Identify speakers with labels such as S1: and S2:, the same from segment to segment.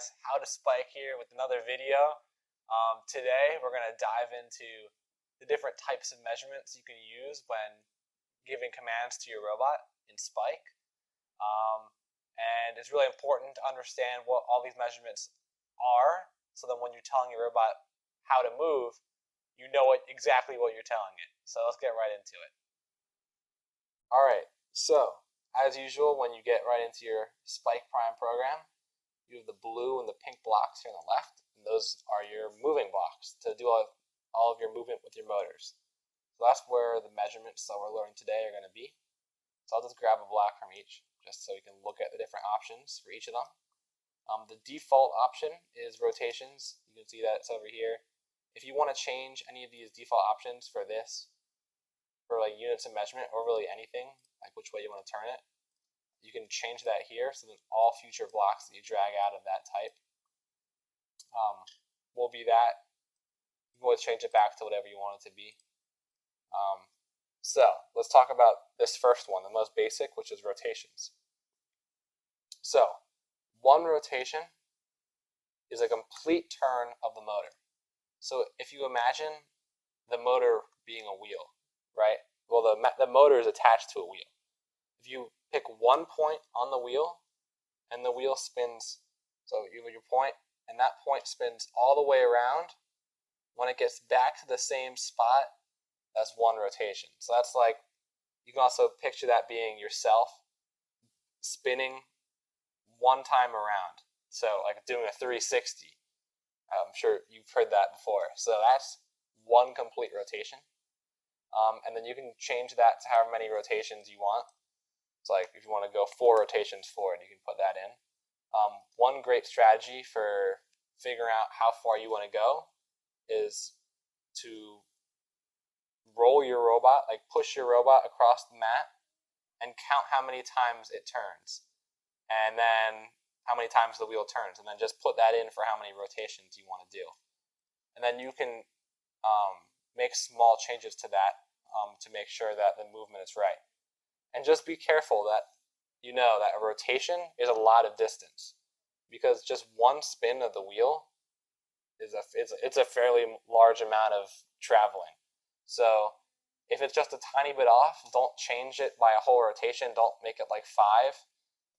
S1: guys, How to Spike here with another video. Today we're going to dive into the different types of measurements you can use when giving commands to your robot in Spike. And it's really important to understand what all these measurements are, so that when you're telling your robot how to move, you know exactly what you're telling it. So let's get right into it. Alright, so as usual, when you get right into your Spike Prime program, you have the blue and the pink blocks here on the left, and those are your moving blocks to do all of your movement with your motors. So that's where the measurements that we're learning today are going to be. So I'll just grab a block from each, just so we can look at the different options for each of them. The default option is rotations. You can see that it's over here. If you want to change any of these default options for this, for like units of measurement, or really anything, like which way you want to turn it, you can change that here, so that all future blocks that you drag out of that type will be that. You can always change it back to whatever you want it to be. So let's talk about this first one, the most basic, which is rotations. So one rotation is a complete turn of the motor. So if you imagine the motor being a wheel, right? Well, the motor is attached to a wheel. If you pick one point on the wheel, and the wheel spins, so you have your point, and that point spins all the way around. When it gets back to the same spot, that's one rotation. So that's like, you can also picture that being yourself spinning one time around. So like doing a 360. I'm sure you've heard that before. So that's one complete rotation. And then you can change that to however many rotations you want. It's like if you want to go 4 rotations forward, you can put that in. One great strategy for figuring out how far you want to go is to roll your robot, like push your robot across the mat and count how many times it turns, and then how many times the wheel turns, and then just put that in for how many rotations you want to do. And then you can make small changes to that to make sure that the movement is right. And just be careful that you know that a rotation is a lot of distance, because just one spin of the wheel it's a fairly large amount of traveling. So if it's just a tiny bit off, don't change it by a whole rotation. Don't make it like 5.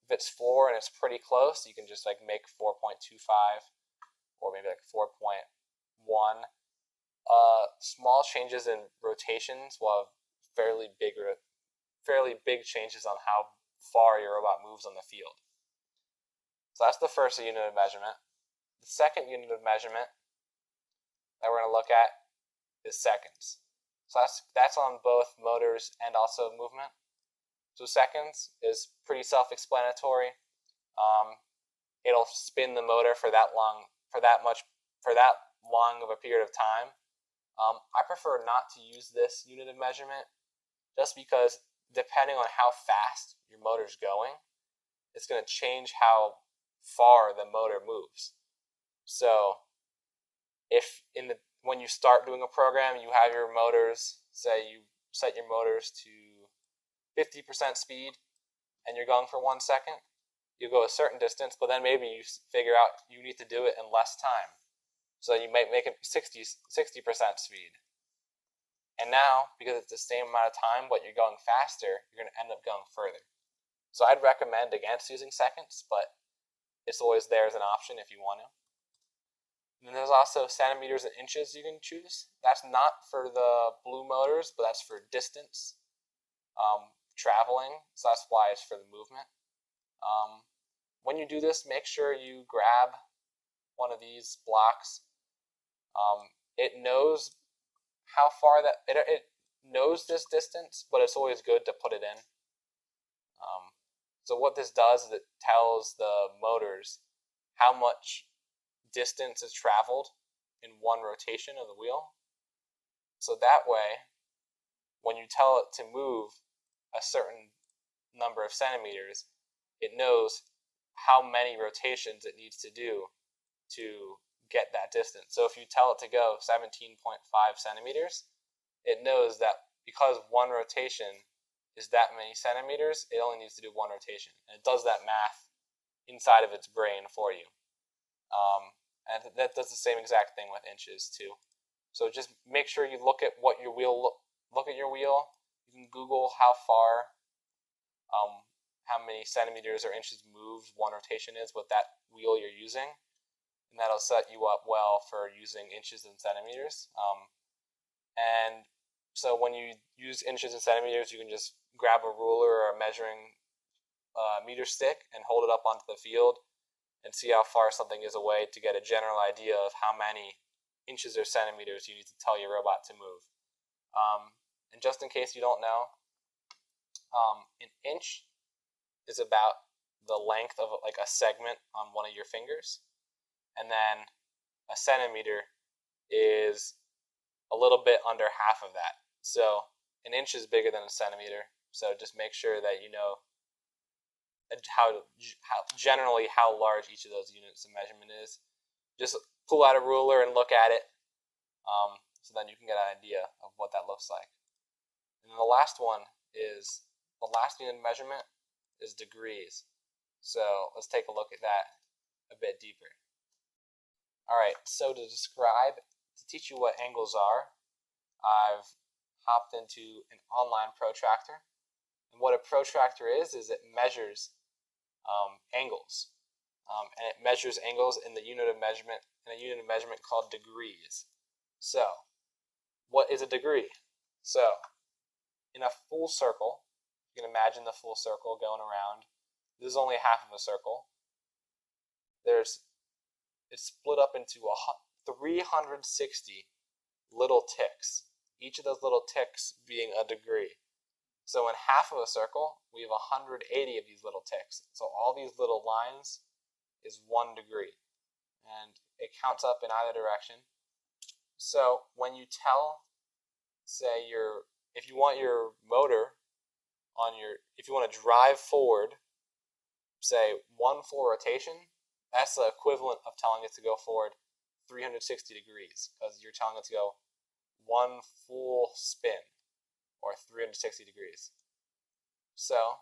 S1: If it's 4 and it's pretty close, you can just like make 4.25 or maybe like 4.1. Small changes in rotations will have fairly big changes on how far your robot moves on the field. So that's the first unit of measurement. The second unit of measurement that we're going to look at is seconds. So that's on both motors and also movement. So seconds is pretty self-explanatory. It'll spin the motor for that long of a period of time. I prefer not to use this unit of measurement, just because depending on how fast your motor's going, it's going to change how far the motor moves. So when you start doing a program, you have your motors, say you set your motors to 50% speed and you're going for 1 second, you go a certain distance, but then maybe you figure out you need to do it in less time. So you might make it 60% speed. And now, because it's the same amount of time, but you're going faster, you're going to end up going further. So I'd recommend against using seconds, but it's always there as an option if you want to. And then there's also centimeters and inches you can choose. That's not for the blue motors, but that's for distance, traveling. So that's why it's for the movement. When you do this, make sure you grab one of these blocks. It knows how far it knows this distance, but it's always good to put it in. So what this does is it tells the motors how much distance is traveled in one rotation of the wheel. So that way, when you tell it to move a certain number of centimeters, it knows how many rotations it needs to do to get that distance. So if you tell it to go 17.5 centimeters, it knows that because one rotation is that many centimeters, it only needs to do one rotation. And it does that math inside of its brain for you. And that does the same exact thing with inches too. So just make sure you look at what your wheel, look at your wheel. You can Google how far, how many centimeters or inches moved one rotation is with that wheel you're using, and that'll set you up well for using inches and centimeters. And so when you use inches and centimeters, you can just grab a ruler or a measuring meter stick and hold it up onto the field and see how far something is away to get a general idea of how many inches or centimeters you need to tell your robot to move. And just in case you don't know, an inch is about the length of like a segment on one of your fingers, and then a centimeter is a little bit under half of that. So an inch is bigger than a centimeter, so just make sure that you know how large each of those units of measurement is. Just pull out a ruler and look at it, so then you can get an idea of what that looks like. And then the last one is, the last unit of measurement is degrees. So let's take a look at that a bit deeper. Alright, so to teach you what angles are, I've hopped into an online protractor. And what a protractor is it measures angles. And it measures angles in a unit of measurement called degrees. So, what is a degree? So, in a full circle, you can imagine the full circle going around. This is only half of a circle. It's split up into 360 little ticks, each of those little ticks being a degree. So in half of a circle, we have 180 of these little ticks. So all these little lines is 1 degree. And it counts up in either direction. So when you tell, say, if you want your motor if you want to drive forward, say 1 full rotation, that's the equivalent of telling it to go forward 360 degrees, because you're telling it to go 1 full spin, or 360 degrees. So,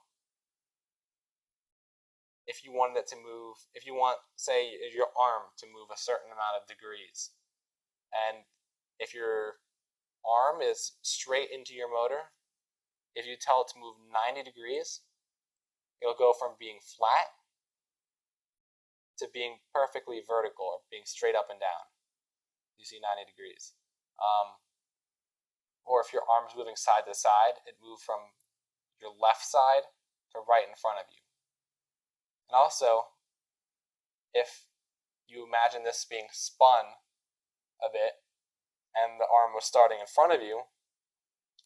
S1: if you wanted it to move, if you want, say, your arm to move a certain amount of degrees, and if your arm is straight into your motor, if you tell it to move 90 degrees, it'll go from being flat to being perfectly vertical, or being straight up and down. You see 90 degrees. Or if your arm's moving side to side, it moves from your left side to right in front of you. And also, if you imagine this being spun a bit, and the arm was starting in front of you,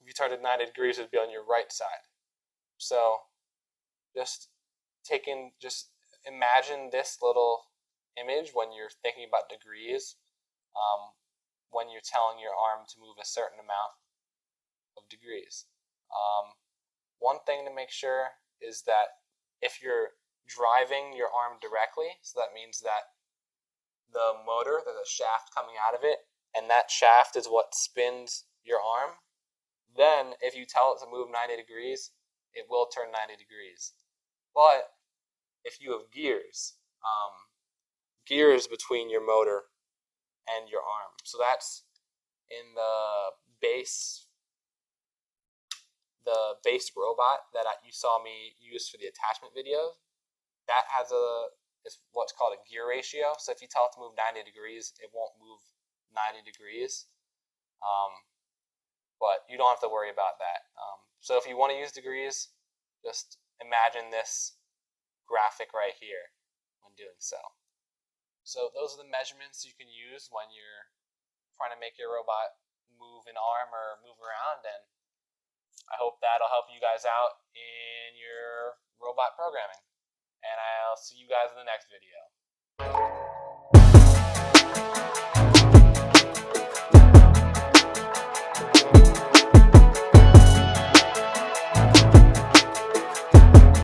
S1: if you turned it 90 degrees, it would be on your right side. So, just imagine this little image when you're thinking about degrees, when you're telling your arm to move a certain amount of degrees. One thing to make sure is that if you're driving your arm directly, so that means that the motor, there's a shaft coming out of it, and that shaft is what spins your arm, then if you tell it to move 90 degrees, it will turn 90 degrees. But if you have gears between your motor and your arm, so that's in the base robot that you saw me use for the attachment video, that has it's what's called a gear ratio. So if you tell it to move 90 degrees, it won't move 90 degrees. But you don't have to worry about that. So if you want to use degrees, just imagine this graphic right here when doing so. So those are the measurements you can use when you're trying to make your robot move an arm or move around, and I hope that'll help you guys out in your robot programming. And I'll see you guys in the next video.